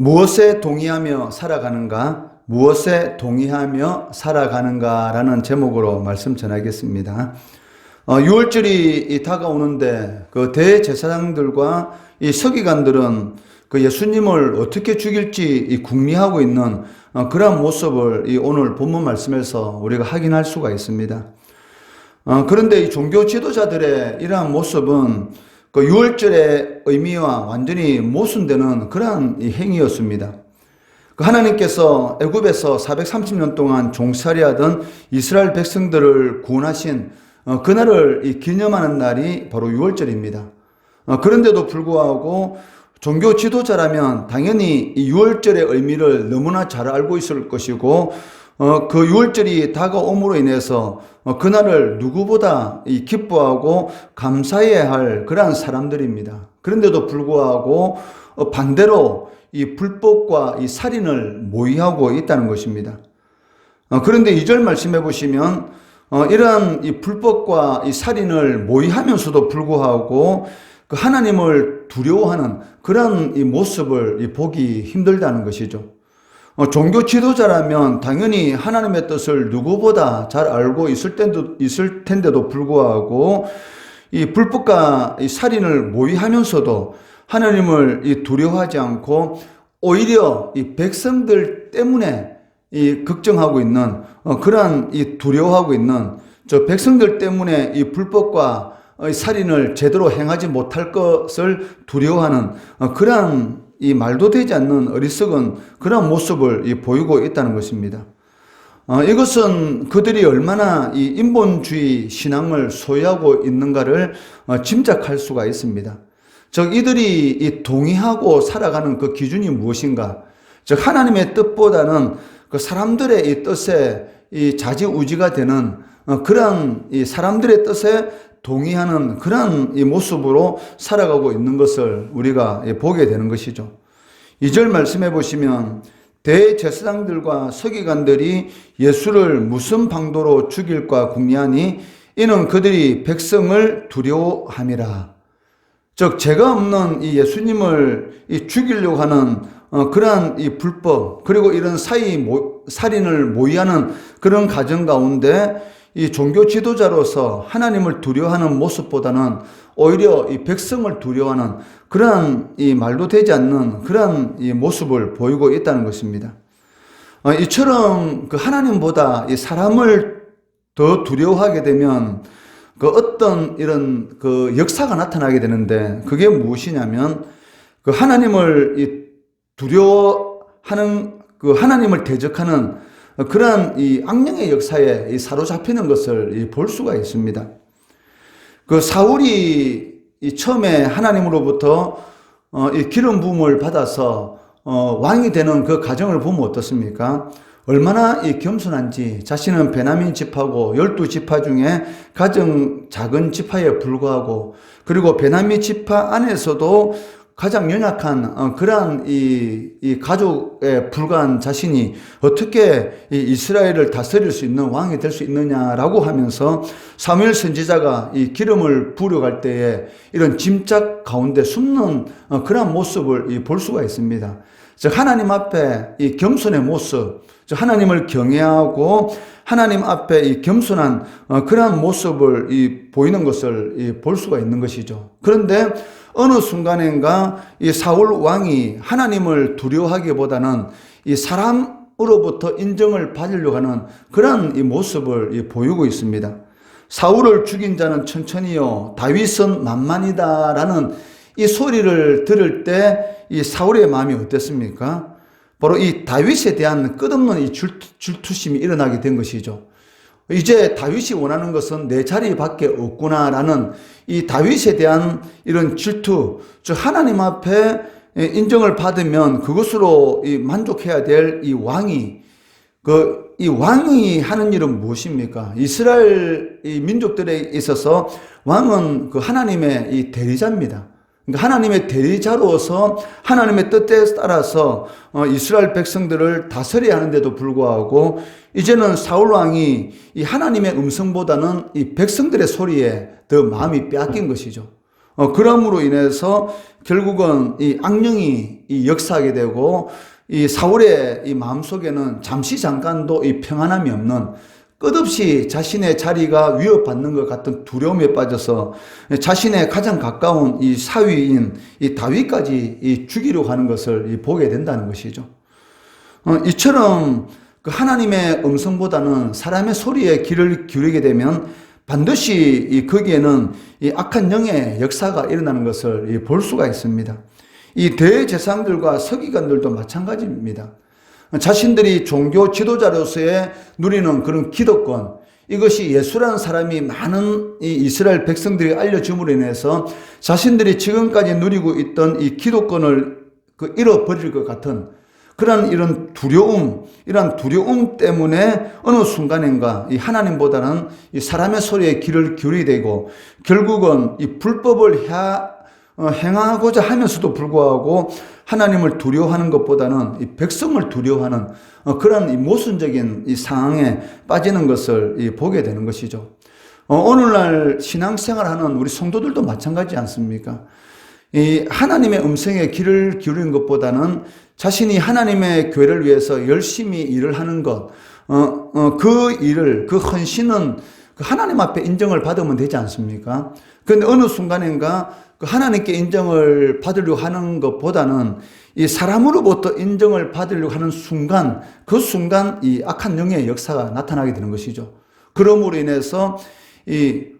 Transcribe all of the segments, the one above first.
무엇에 동의하며 살아가는가? 무엇에 동의하며 살아가는가라는 제목으로 말씀 전하겠습니다. 6월절이 다가오는데 그 대제사장들과 이 서기관들은 그 예수님을 어떻게 죽일지 궁리하고 있는 그러한 모습을 오늘 본문 말씀에서 우리가 확인할 수가 있습니다. 그런데 이 종교 지도자들의 이러한 모습은 그 6월절의 의미와 완전히 모순되는 그러한 행위였습니다. 하나님께서 애굽에서 430년 동안 종살이하던 이스라엘 백성들을 구원하신 그날을 기념하는 날이 바로 6월절입니다. 그런데도 불구하고 종교 지도자라면 당연히 이 6월절의 의미를 너무나 잘 알고 있을 것이고 그 6월절이 다가옴으로 인해서 그날을 누구보다 기뻐하고 감사해야 할 그러한 사람들입니다. 그런데도 불구하고 반대로 이 불법과 이 살인을 모의하고 있다는 것입니다. 그런데 2절 말씀해 보시면 이러한 이 불법과 이 살인을 모의하면서도 불구하고 그 하나님을 두려워하는 그런 이 모습을 보기 힘들다는 것이죠. 종교 지도자라면 당연히 하나님의 뜻을 누구보다 잘 알고 있을 텐데도 불구하고 이 불법과 이 살인을 모의하면서도 하나님을 두려워하지 않고 오히려 이 백성들 때문에 이 걱정하고 있는 그러한 이 두려워하고 있는 저 백성들 때문에 이 불법과 살인을 제대로 행하지 못할 것을 두려워하는 그러한 이 말도 되지 않는 어리석은 그런 모습을 보이고 있다는 것입니다. 이것은 그들이 얼마나 이 인본주의 신앙을 소유하고 있는가를 짐작할 수가 있습니다. 즉 이들이 이 동의하고 살아가는 그 기준이 무엇인가? 즉 하나님의 뜻보다는 그 사람들의 이 뜻에 이 좌지우지가 되는 그런 이 사람들의 뜻에 동의하는 그런 이 모습으로 살아가고 있는 것을 우리가 보게 되는 것이죠. 2절 말씀해 보시면 대제사장들과 서기관들이 예수를 무슨 방도로 죽일까 궁리하니 이는 그들이 백성을 두려워함이라. 즉 죄가 없는 이 예수님을 죽이려고 하는 그러한 이 불법 그리고 이런 살인을 모의하는 그런 가정 가운데 이 종교 지도자로서 하나님을 두려워하는 모습보다는 오히려 이 백성을 두려워하는 그러한 이 말도 되지 않는 그러한 이 모습을 보이고 있다는 것입니다. 이처럼 그 하나님보다 이 사람을 더 두려워하게 되면 그 어떤 이런 그 역사가 나타나게 되는데 그게 무엇이냐면 그 하나님을 두려워하는 그 하나님을 대적하는 그러한 이 악령의 역사에 사로잡히는 것을 볼 수가 있습니다. 그 사울이 처음에 하나님으로부터 이 기름 부음을 받아서 왕이 되는 그 과정을 보면 어떻습니까? 얼마나 이 겸손한지 자신은 베냐민 지파고 12지파 중에 가장 작은 지파에 불과하고 그리고 베냐민 지파 안에서도 가장 연약한 그러한 이 가족에 불과한 자신이 어떻게 이 이스라엘을 다스릴 수 있는 왕이 될 수 있느냐라고 하면서 사무엘 선지자가 이 기름을 부려갈 때에 이런 짐작 가운데 숨는 그러한 모습을 볼 수가 있습니다. 즉 하나님 앞에 이 겸손의 모습, 즉 하나님을 경외하고 하나님 앞에 이 겸손한 그러한 모습을 보이는 것을 볼 수가 있는 것이죠. 그런데 어느 순간인가 이 사울 왕이 하나님을 두려워하기보다는 이 사람으로부터 인정을 받으려고 하는 그런 이 모습을 보이고 있습니다. 사울을 죽인 자는 천천히요, 다윗은 만만이다라는 이 소리를 들을 때 이 사울의 마음이 어땠습니까? 바로 이 다윗에 대한 끝없는 이 질투심이 일어나게 된 것이죠. 이제 다윗이 원하는 것은 내 자리밖에 없구나라는 이 다윗에 대한 이런 질투, 즉 하나님 앞에 인정을 받으면 그것으로 만족해야 될 이 왕이 이 왕이 하는 일은 무엇입니까? 이스라엘 이 민족들에 있어서 왕은 그 하나님의 이 대리자입니다. 그러니까 하나님의 대리자로서 하나님의 뜻에 따라서 이스라엘 백성들을 다스려야 하는데도 불구하고 이제는 사울 왕이 이 하나님의 음성보다는 이 백성들의 소리에 더 마음이 빼앗긴 것이죠. 그럼으로 인해서 결국은 이 악령이 역사하게 되고 이 사울의 이 마음속에는 잠시 잠깐도 이 평안함이 없는, 끝없이 자신의 자리가 위협받는 것 같은 두려움에 빠져서 자신의 가장 가까운 이 사위인 이 다윗까지 이 죽이려고 하는 것을 보게 된다는 것이죠. 이처럼 그 하나님의 음성보다는 사람의 소리에 귀를 기울이게 되면 반드시 거기에는 이 악한 영의 역사가 일어나는 것을 볼 수가 있습니다. 이 대제사장들과 서기관들도 마찬가지입니다. 자신들이 종교 지도자로서의 누리는 그런 기득권, 이것이 예수라는 사람이 많은 이 이스라엘 백성들이 알려줌으로 인해서 자신들이 지금까지 누리고 있던 이 기득권을 잃어버릴 것 같은 그런 이런 두려움, 이런 두려움 때문에 어느 순간인가 이 하나님보다는 이 사람의 소리에 귀를 기울이게 되고, 결국은 이 불법을 행하고자 하면서도 불구하고 하나님을 두려워하는 것보다는 이 백성을 두려워하는 그런 이 모순적인 이 상황에 빠지는 것을 보게 되는 것이죠. 오늘날 신앙생활하는 우리 성도들도 마찬가지 않습니까? 이 하나님의 음성에 귀를 기울이는 것보다는 자신이 하나님의 교회를 위해서 열심히 일을 하는 것, 그 일을, 그 헌신은 그 하나님 앞에 인정을 받으면 되지 않습니까? 그런데 어느 순간인가 그 하나님께 인정을 받으려고 하는 것보다는 이 사람으로부터 인정을 받으려고 하는 순간, 그 순간 이 악한 영의 역사가 나타나게 되는 것이죠. 그러므로 인해서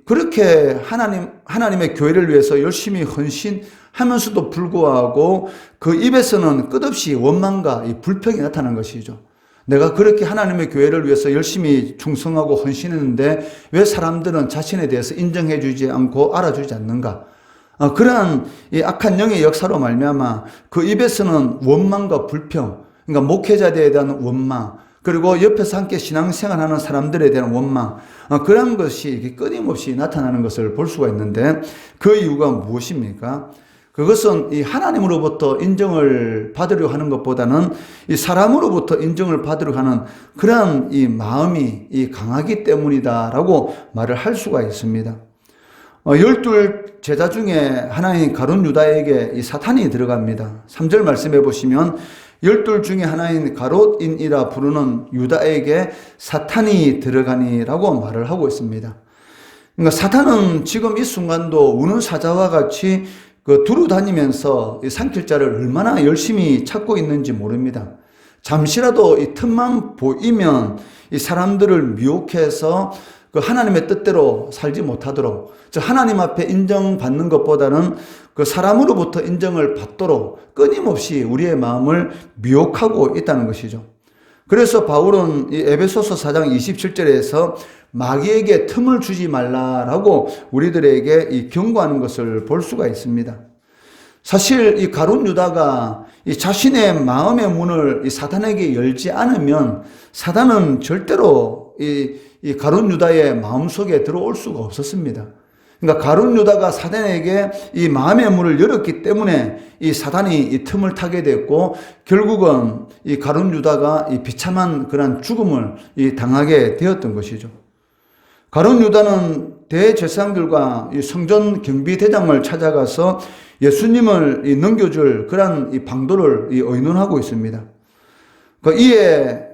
그렇게 하나님의 교회를 위해서 열심히 헌신하면서도 불구하고 그 입에서는 끝없이 원망과 이 불평이 나타나는 것이죠. 내가 그렇게 하나님의 교회를 위해서 열심히 충성하고 헌신했는데 왜 사람들은 자신에 대해서 인정해 주지 않고 알아주지 않는가? 그러한 이 악한 영의 역사로 말미암아 그 입에서는 원망과 불평, 그러니까 목회자들에 대한 원망, 그리고 옆에서 함께 신앙생활하는 사람들에 대한 원망, 그런 것이 끊임없이 나타나는 것을 볼 수가 있는데, 그 이유가 무엇입니까? 그것은 이 하나님으로부터 인정을 받으려 하는 것보다는 이 사람으로부터 인정을 받으려 하는 그런 이 마음이 강하기 때문이다라고 말을 할 수가 있습니다. 12 제자 중에 하나인 가룟 유다에게 이 사탄이 들어갑니다. 3절 말씀해 보시면 12 중에 하나인 가롯인이라 부르는 유다에게 사탄이 들어가니라고 말을 하고 있습니다. 그러니까 사탄은 지금 이 순간도 우는 사자와 같이 두루 다니면서 이 산길자를 얼마나 열심히 찾고 있는지 모릅니다. 잠시라도 이 틈만 보이면 이 사람들을 미혹해서 그 하나님의 뜻대로 살지 못하도록, 즉 하나님 앞에 인정받는 것보다는 그 사람으로부터 인정을 받도록 끊임없이 우리의 마음을 미혹하고 있다는 것이죠. 그래서 바울은 이 에베소서 4장 27절에서 마귀에게 틈을 주지 말라라고 우리들에게 이 경고하는 것을 볼 수가 있습니다. 사실 이 가룟 유다가 이 자신의 마음의 문을 이 사탄에게 열지 않으면 사탄은 절대로 이 가룟 유다의 마음속에 들어올 수가 없었습니다. 그러니까 가룟 유다가 사탄에게 이 마음의 문을 열었기 때문에 이 사탄이 이 틈을 타게 됐고, 결국은 이 가룟 유다가 이 비참한 그런 죽음을 당하게 되었던 것이죠. 가룟 유다는 대제사장들과 이 성전 경비대장을 찾아가서 예수님을 넘겨줄 그런 이 방도를 의논하고 있습니다. 이에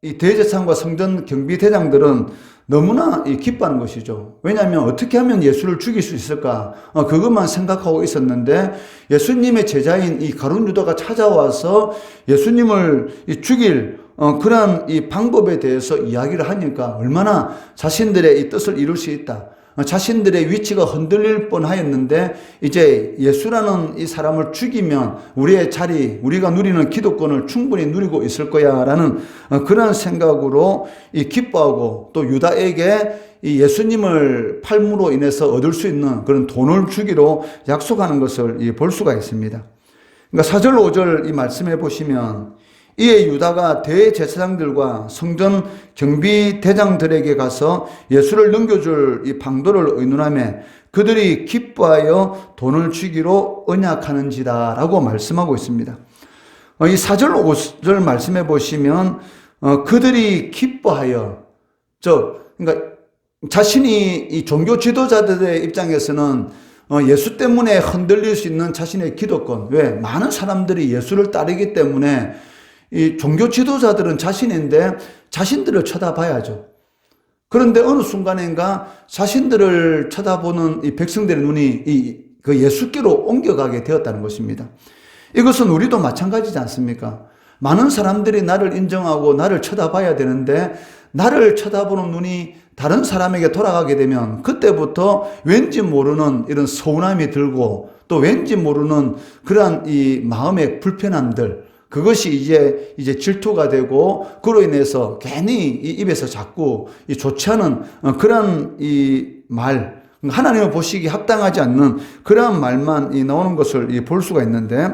이 대제사장과 성전 경비대장들은 너무나 기뻐하는 것이죠. 왜냐하면 어떻게 하면 예수를 죽일 수 있을까? 그것만 생각하고 있었는데, 예수님의 제자인 이 가룟 유다가 찾아와서 예수님을 죽일 그런 이 방법에 대해서 이야기를 하니까 얼마나 자신들의 이 뜻을 이룰 수 있다, 자신들의 위치가 흔들릴 뻔하였는데 이제 예수라는 이 사람을 죽이면 우리의 자리, 우리가 누리는 기득권을 충분히 누리고 있을 거야 라는 그런 생각으로 기뻐하고, 또 유다에게 이 예수님을 팔므로 인해서 얻을 수 있는 그런 돈을 주기로 약속하는 것을 볼 수가 있습니다. 그러니까 4절 5절 이 말씀해 보시면, 이에 유다가 대제사장들과 성전 경비대장들에게 가서 예수를 넘겨줄 이 방도를 의논하며 그들이 기뻐하여 돈을 주기로 언약하는지다 라고 말씀하고 있습니다. 이 4절 5절 말씀해 보시면 그들이 기뻐하여, 그러니까 자신이 이 종교 지도자들의 입장에서는 예수 때문에 흔들릴 수 있는 자신의 기도권. 왜? 많은 사람들이 예수를 따르기 때문에 이 종교 지도자들은 자신인데 자신들을 쳐다봐야죠. 그런데 어느 순간인가 자신들을 쳐다보는 이 백성들의 눈이 그 예수께로 옮겨가게 되었다는 것입니다. 이것은 우리도 마찬가지지 않습니까? 많은 사람들이 나를 인정하고 나를 쳐다봐야 되는데 나를 쳐다보는 눈이 다른 사람에게 돌아가게 되면 그때부터 왠지 모르는 이런 서운함이 들고 또 왠지 모르는 그러한 이 마음의 불편함들, 그것이 이제 질투가 되고 그로 인해서 괜히 이 입에서 자꾸 이 좋지 않은 그런 이 말, 하나님을 보시기 합당하지 않는 그러한 말만 나오는 것을 볼 수가 있는데,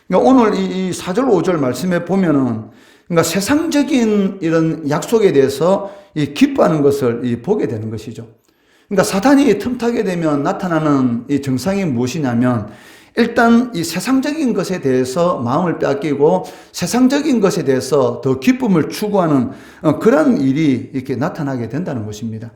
그러니까 오늘 이 4절 5절 말씀에 보면은 그러니까 세상적인 이런 약속에 대해서 기뻐하는 것을 보게 되는 것이죠. 그러니까 사탄이 틈타게 되면 나타나는 이 증상이 무엇이냐면, 일단 이 세상적인 것에 대해서 마음을 빼앗기고 세상적인 것에 대해서 더 기쁨을 추구하는 그런 일이 이렇게 나타나게 된다는 것입니다.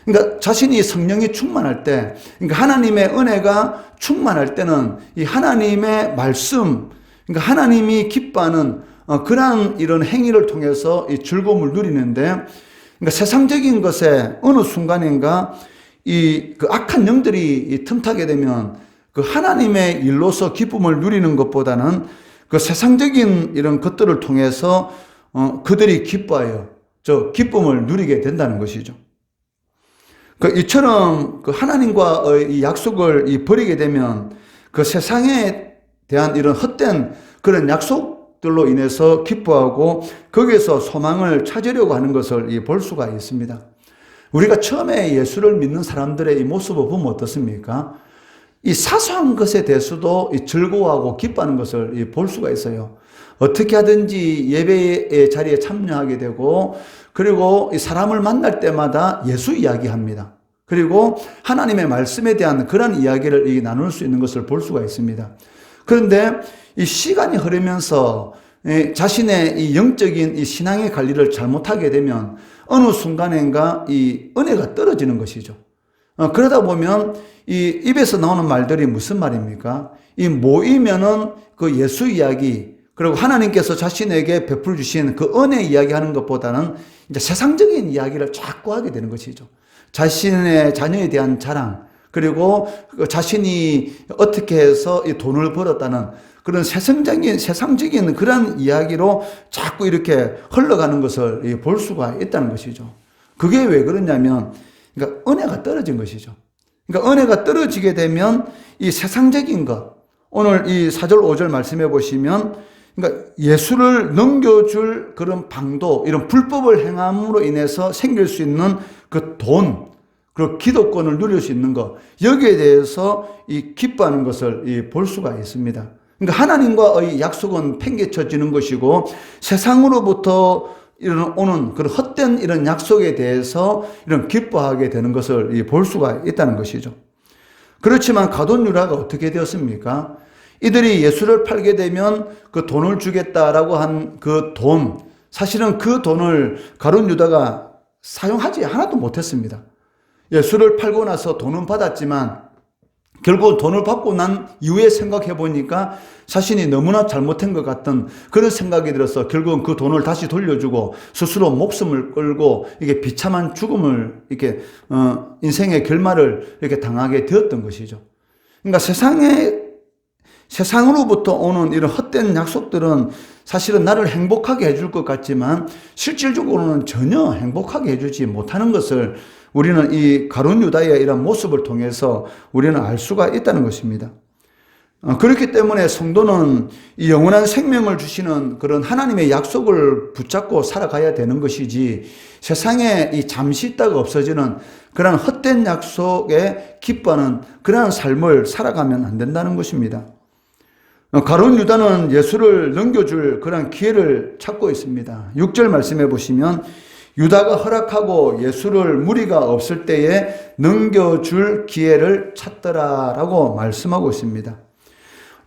그러니까 자신이 성령이 충만할 때, 그러니까 하나님의 은혜가 충만할 때는 이 하나님의 말씀, 그러니까 하나님이 기뻐하는 그러한 이런 행위를 통해서 이 즐거움을 누리는데, 그러니까 세상적인 것에 어느 순간인가 그 악한 영들이 틈타게 되면 그 하나님의 일로서 기쁨을 누리는 것보다는 그 세상적인 이런 것들을 통해서 그들이 기뻐하여 저 기쁨을 누리게 된다는 것이죠. 이처럼 그 하나님과의 이 약속을 버리게 되면 그 세상에 대한 이런 헛된 그런 약속들로 인해서 기뻐하고 거기에서 소망을 찾으려고 하는 것을 볼 수가 있습니다. 우리가 처음에 예수를 믿는 사람들의 이 모습을 보면 어떻습니까? 이 사소한 것에 대해서도 즐거워하고 기뻐하는 것을 볼 수가 있어요. 어떻게 하든지 예배의 자리에 참여하게 되고, 그리고 이 사람을 만날 때마다 예수 이야기합니다. 그리고 하나님의 말씀에 대한 그런 이야기를 나눌 수 있는 것을 볼 수가 있습니다. 그런데 이 시간이 흐르면서 자신의 이 영적인 이 신앙의 관리를 잘못하게 되면 어느 순간인가 이 은혜가 떨어지는 것이죠. 그러다 보면 이 입에서 나오는 말들이 무슨 말입니까? 이 모이면은 그 예수 이야기, 그리고 하나님께서 자신에게 베풀어 주신 그 은혜 이야기하는 것보다는 이제 세상적인 이야기를 자꾸 하게 되는 것이죠. 자신의 자녀에 대한 자랑, 그리고 자신이 어떻게 해서 이 돈을 벌었다는 그런 세상적인 그런 이야기로 자꾸 이렇게 흘러가는 것을 볼 수가 있다는 것이죠. 그게 왜 그러냐면, 그러니까 은혜가 떨어진 것이죠. 그러니까 은혜가 떨어지게 되면 이 세상적인 것, 오늘 이 4절 5절 말씀해 보시면, 그러니까 예수를 넘겨줄 그런 방도, 이런 불법을 행함으로 인해서 생길 수 있는 그 돈, 그리고 기도권을 누릴 수 있는 것, 여기에 대해서 이 기뻐하는 것을 볼 수가 있습니다. 그러니까 하나님과의 약속은 팽개쳐지는 것이고, 세상으로부터 오는 그런 헛된 이런 약속에 대해서 이런 기뻐하게 되는 것을 볼 수가 있다는 것이죠. 그렇지만 가룟 유다가 어떻게 되었습니까? 이들이 예수를 팔게 되면 그 돈을 주겠다라고 한 그 돈, 사실은 그 돈을 가룟 유다가 사용하지 하나도 못했습니다. 예수를 팔고 나서 돈은 받았지만 결국 돈을 받고 난 이후에 생각해 보니까 자신이 너무나 잘못한 것 같은 그런 생각이 들어서 결국은 그 돈을 다시 돌려주고 스스로 목숨을 끌고 이게 비참한 죽음을 이렇게 인생의 결말을 이렇게 당하게 되었던 것이죠. 그러니까 세상으로부터 오는 이런 헛된 약속들은 사실은 나를 행복하게 해줄 것 같지만 실질적으로는 전혀 행복하게 해주지 못하는 것을 우리는 이 가룟 유다의 이런 모습을 통해서 우리는 알 수가 있다는 것입니다. 그렇기 때문에 성도는 이 영원한 생명을 주시는 그런 하나님의 약속을 붙잡고 살아가야 되는 것이지, 세상에 이 잠시 있다가 없어지는 그런 헛된 약속에 기뻐하는 그런 삶을 살아가면 안 된다는 것입니다. 가룟 유다는 예수를 넘겨줄 그런 기회를 찾고 있습니다. 6절 말씀해 보시면, 유다가 허락하고 예수를 무리가 없을 때에 넘겨줄 기회를 찾더라라고 말씀하고 있습니다.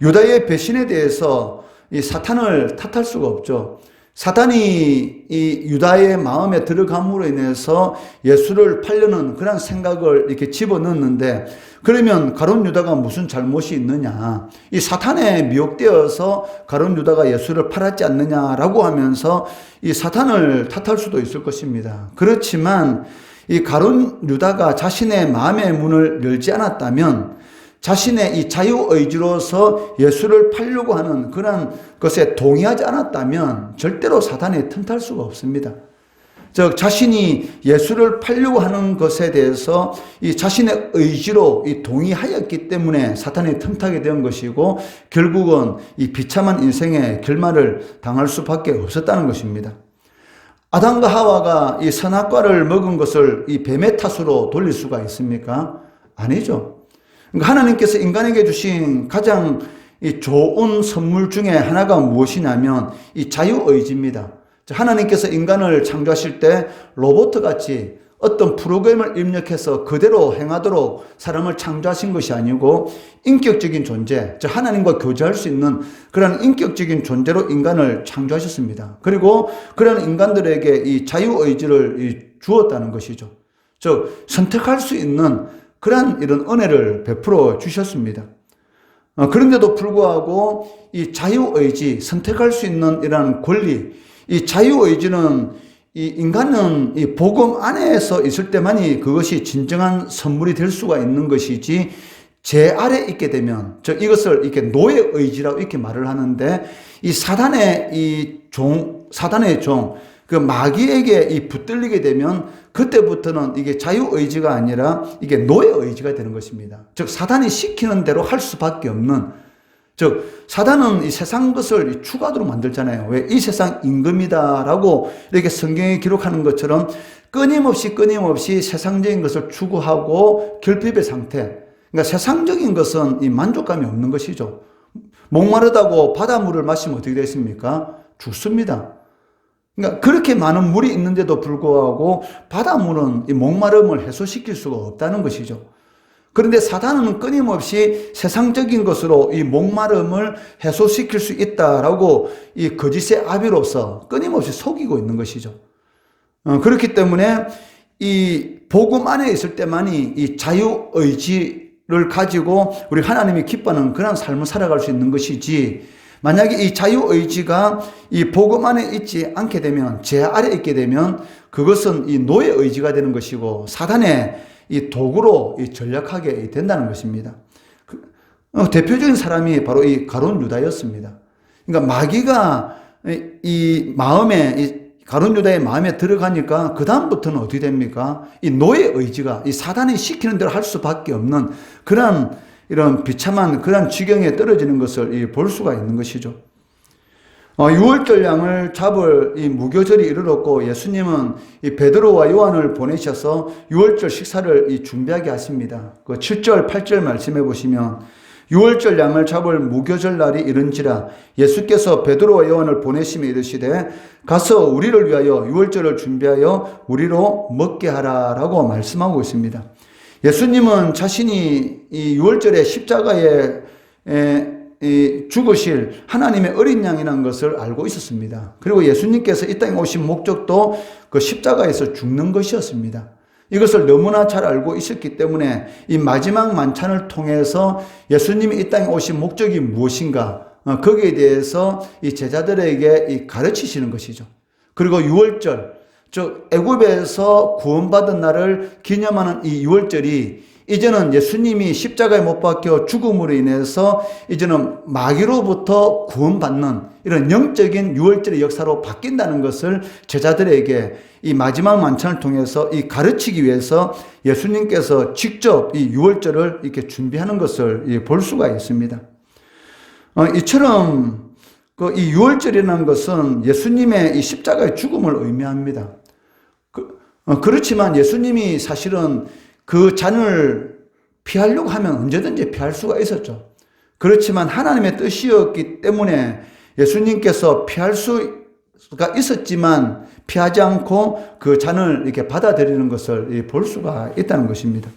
유다의 배신에 대해서 이 사탄을 탓할 수가 없죠. 사단이 이 유다의 마음에 들어감으로 인해서 예수를 팔려는 그런 생각을 이렇게 집어넣는데, 그러면 가룟 유다가 무슨 잘못이 있느냐? 이 사탄에 미혹되어서 가룟 유다가 예수를 팔았지 않느냐라고 하면서 이 사탄을 탓할 수도 있을 것입니다. 그렇지만 이 가룟 유다가 자신의 마음의 문을 열지 않았다면, 자신의 이 자유의지로서 예수를 팔려고 하는 그런 것에 동의하지 않았다면 절대로 사탄에 틈탈 수가 없습니다. 즉, 자신이 예수를 팔려고 하는 것에 대해서 이 자신의 의지로 이 동의하였기 때문에 사탄에 틈타게 된 것이고, 결국은 이 비참한 인생의 결말을 당할 수밖에 없었다는 것입니다. 아담과 하와가 이 선악과를 먹은 것을 이 뱀의 탓으로 돌릴 수가 있습니까? 아니죠. 그러니까 하나님께서 인간에게 주신 가장 이 좋은 선물 중에 하나가 무엇이냐면 이 자유의지입니다. 하나님께서 인간을 창조하실 때 로봇같이 어떤 프로그램을 입력해서 그대로 행하도록 사람을 창조하신 것이 아니고, 인격적인 존재, 즉 하나님과 교제할 수 있는 그런 인격적인 존재로 인간을 창조하셨습니다. 그리고 그런 인간들에게 이 자유의지를 주었다는 것이죠. 즉 선택할 수 있는 그런 이런 은혜를 베풀어 주셨습니다. 그런데도 불구하고 이 자유의지, 선택할 수 있는 이러한 권리, 이 자유의지는 이 인간은 이 복음 안에서 있을 때만이 그것이 진정한 선물이 될 수가 있는 것이지, 제 아래 있게 되면, 이것을 이렇게 노예의지라고 이렇게 말을 하는데, 이 사단의 종, 그 마귀에게 이 붙들리게 되면 그때부터는 이게 자유의지가 아니라 이게 노예의지가 되는 것입니다. 즉 사단이 시키는 대로 할 수밖에 없는, 즉 사단은 이 세상 것을 추구하도록 만들잖아요. 왜? 이 세상 임금이다라고 이렇게 성경에 기록하는 것처럼 끊임없이 세상적인 것을 추구하고 결핍의 상태, 그러니까 세상적인 것은 이 만족감이 없는 것이죠. 목마르다고 바닷물을 마시면 어떻게 되겠습니까? 죽습니다. 그러니까 그렇게 많은 물이 있는데도 불구하고 바닷물은 이 목마름을 해소시킬 수가 없다는 것이죠. 그런데 사단은 끊임없이 세상적인 것으로 이 목마름을 해소시킬 수 있다라고 이 거짓의 아비로서 끊임없이 속이고 있는 것이죠. 그렇기 때문에 이 복음 안에 있을 때만이 이 자유의지를 가지고 우리 하나님이 기뻐하는 그런 삶을 살아갈 수 있는 것이지, 만약에 이 자유의지가 이 복음 안에 있지 않게 되면, 제 아래 있게 되면 그것은 이 노예의지가 되는 것이고 사단의 이 도구로 이 전락하게 된다는 것입니다. 대표적인 사람이 바로 이 가룟 유다였습니다. 그러니까 마귀가 이 가룟 유다의 마음에 들어가니까 그 다음부터는 어떻게 됩니까? 이 노예의지가 이 사단이 시키는 대로 할 수밖에 없는 그런 이런 비참한 그런 지경에 떨어지는 것을 볼 수가 있는 것이죠. 유월절 양을 잡을 이 무교절이 이르렀고, 예수님은 이 베드로와 요한을 보내셔서 유월절 식사를 준비하게 하십니다. 그 7절, 8절 말씀해 보시면, 유월절 양을 잡을 무교절 날이 이른지라 예수께서 베드로와 요한을 보내시며 이르시되 가서 우리를 위하여 유월절을 준비하여 우리로 먹게 하라라고 말씀하고 있습니다. 예수님은 자신이 이 유월절에 십자가에 죽으실 하나님의 어린 양이라는 것을 알고 있었습니다. 그리고 예수님께서 이 땅에 오신 목적도 그 십자가에서 죽는 것이었습니다. 이것을 너무나 잘 알고 있었기 때문에 이 마지막 만찬을 통해서 예수님이 이 땅에 오신 목적이 무엇인가, 거기에 대해서 이 제자들에게 가르치시는 것이죠. 그리고 유월절, 즉 애굽에서 구원받은 날을 기념하는 이 유월절이 이제는 예수님이 십자가에 못 박혀 죽음으로 인해서 이제는 마귀로부터 구원받는 이런 영적인 유월절의 역사로 바뀐다는 것을 제자들에게 이 마지막 만찬을 통해서 이 가르치기 위해서 예수님께서 직접 이 유월절을 이렇게 준비하는 것을 볼 수가 있습니다. 이처럼 이 유월절이라는 것은 예수님의 이 십자가의 죽음을 의미합니다. 그렇지만 예수님이 사실은 그 잔을 피하려고 하면 언제든지 피할 수가 있었죠. 그렇지만 하나님의 뜻이었기 때문에 예수님께서 피할 수가 있었지만 피하지 않고 그 잔을 이렇게 받아들이는 것을 볼 수가 있다는 것입니다.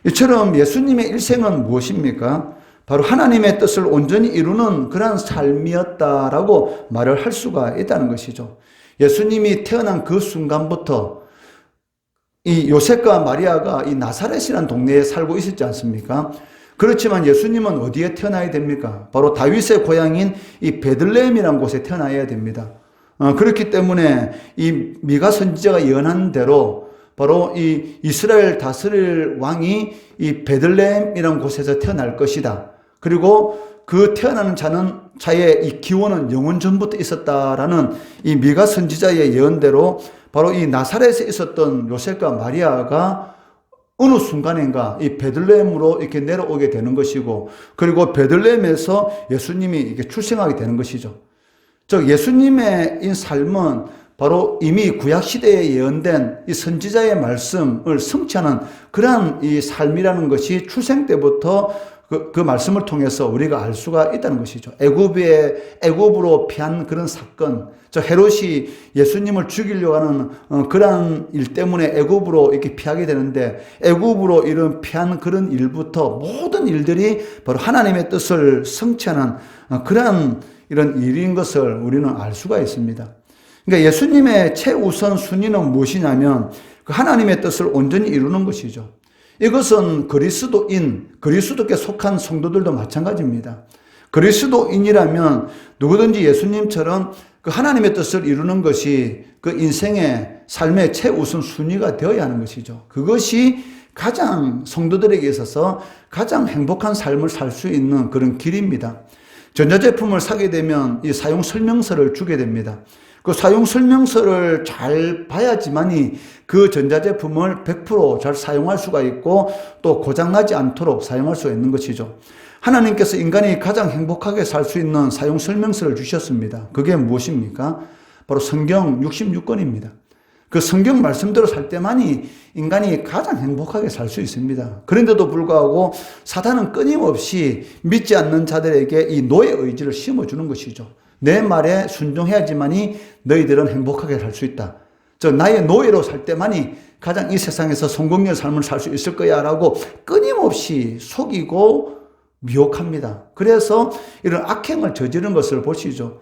이처럼 예수님의 일생은 무엇입니까? 바로 하나님의 뜻을 온전히 이루는 그런 삶이었다라고 말을 할 수가 있다는 것이죠. 예수님이 태어난 그 순간부터 이 요셉과 마리아가 이 나사렛이라는 동네에 살고 있었지 않습니까? 그렇지만 예수님은 어디에 태어나야 됩니까? 바로 다윗의 고향인 이 베들레헴이라는 곳에 태어나야 됩니다. 그렇기 때문에 이 미가 선지자가 예언한 대로 바로 이 이스라엘 다스릴 왕이 이 베들레헴이라는 곳에서 태어날 것이다. 그리고 그 태어나는 자의 이 기원은 영원 전부터 있었다라는 이 미가 선지자의 예언대로 바로 이 나사렛에 있었던 요셉과 마리아가 어느 순간인가 이 베들레헴으로 이렇게 내려오게 되는 것이고, 그리고 베들레헴에서 예수님이 이렇게 출생하게 되는 것이죠. 즉 예수님의 이 삶은 바로 이미 구약시대에 예언된 이 선지자의 말씀을 성취하는 그러한 이 삶이라는 것이 출생 때부터 그 말씀을 통해서 우리가 알 수가 있다는 것이죠. 애굽으로 피한 그런 사건, 저 헤롯이 예수님을 죽이려고 하는 그러한 일 때문에 애굽으로 이렇게 피하게 되는데, 애굽으로 이런 피한 그런 일부터 모든 일들이 바로 하나님의 뜻을 성취하는 그러한 이런 일인 것을 우리는 알 수가 있습니다. 그러니까 예수님의 최우선 순위는 무엇이냐면 그 하나님의 뜻을 온전히 이루는 것이죠. 이것은 그리스도께 속한 성도들도 마찬가지입니다. 그리스도인이라면 누구든지 예수님처럼 그 하나님의 뜻을 이루는 것이 그 인생의 삶의 최우선 순위가 되어야 하는 것이죠. 그것이 가장 성도들에게 있어서 가장 행복한 삶을 살 수 있는 그런 길입니다. 전자제품을 사게 되면 이 사용 설명서를 주게 됩니다. 그 사용 설명서를 잘 봐야지만이 그 전자제품을 100% 잘 사용할 수가 있고 또 고장나지 않도록 사용할 수가 있는 것이죠. 하나님께서 인간이 가장 행복하게 살 수 있는 사용 설명서를 주셨습니다. 그게 무엇입니까? 바로 성경 66권입니다. 그 성경 말씀대로 살 때만이 인간이 가장 행복하게 살 수 있습니다. 그런데도 불구하고 사탄은 끊임없이 믿지 않는 자들에게 이 노예 의지를 심어주는 것이죠. 내 말에 순종해야지만이 너희들은 행복하게 살 수 있다. 나의 노예로 살 때만이 가장 이 세상에서 성공의 삶을 살 수 있을 거야 라고 끊임없이 속이고 미혹합니다. 그래서 이런 악행을 저지른 것을 보시죠.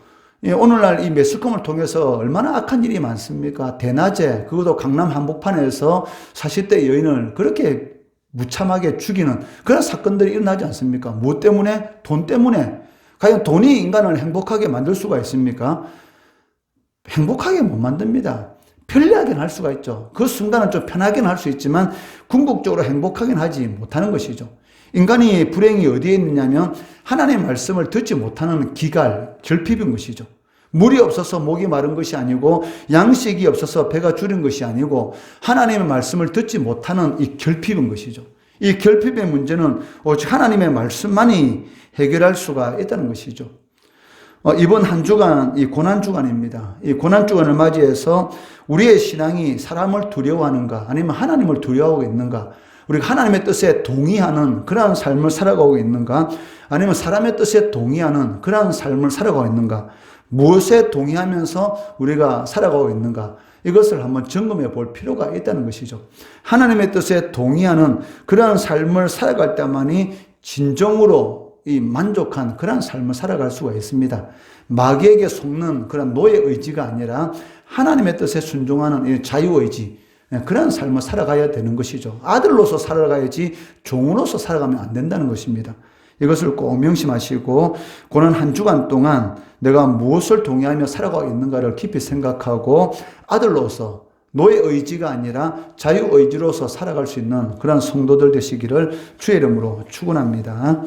오늘날 이 매스컴을 통해서 얼마나 악한 일이 많습니까? 대낮에, 그것도 강남 한복판에서 40대 여인을 그렇게 무참하게 죽이는 그런 사건들이 일어나지 않습니까? 무엇 때문에? 돈 때문에. 과연 돈이 인간을 행복하게 만들 수가 있습니까? 행복하게 못 만듭니다. 편리하게는 할 수가 있죠. 그 순간은 좀 편하게는 할 수 있지만 궁극적으로 행복하게는 하지 못하는 것이죠. 인간이 불행이 어디에 있느냐면 하나님의 말씀을 듣지 못하는 기갈, 결핍인 것이죠. 물이 없어서 목이 마른 것이 아니고 양식이 없어서 배가 줄인 것이 아니고 하나님의 말씀을 듣지 못하는 이 결핍인 것이죠. 이 결핍의 문제는 오직 하나님의 말씀만이 해결할 수가 있다는 것이죠. 이번 한 주간 이 고난주간입니다. 이 고난주간을 맞이해서 우리의 신앙이 사람을 두려워하는가 아니면 하나님을 두려워하고 있는가, 우리가 하나님의 뜻에 동의하는 그러한 삶을 살아가고 있는가 아니면 사람의 뜻에 동의하는 그러한 삶을 살아가고 있는가, 무엇에 동의하면서 우리가 살아가고 있는가, 이것을 한번 점검해 볼 필요가 있다는 것이죠. 하나님의 뜻에 동의하는 그러한 삶을 살아갈 때만이 진정으로 이 만족한 그런 삶을 살아갈 수가 있습니다. 마귀에게 속는 그런 노예 의지가 아니라 하나님의 뜻에 순종하는 이 자유의지, 그런 삶을 살아가야 되는 것이죠. 아들로서 살아가야지 종으로서 살아가면 안 된다는 것입니다. 이것을 꼭 명심하시고 고난 한 주간 동안 내가 무엇을 동의하며 살아가고 있는가를 깊이 생각하고 아들로서 노예 의지가 아니라 자유 의지로서 살아갈 수 있는 그런 성도들 되시기를 주의 이름으로 축원합니다.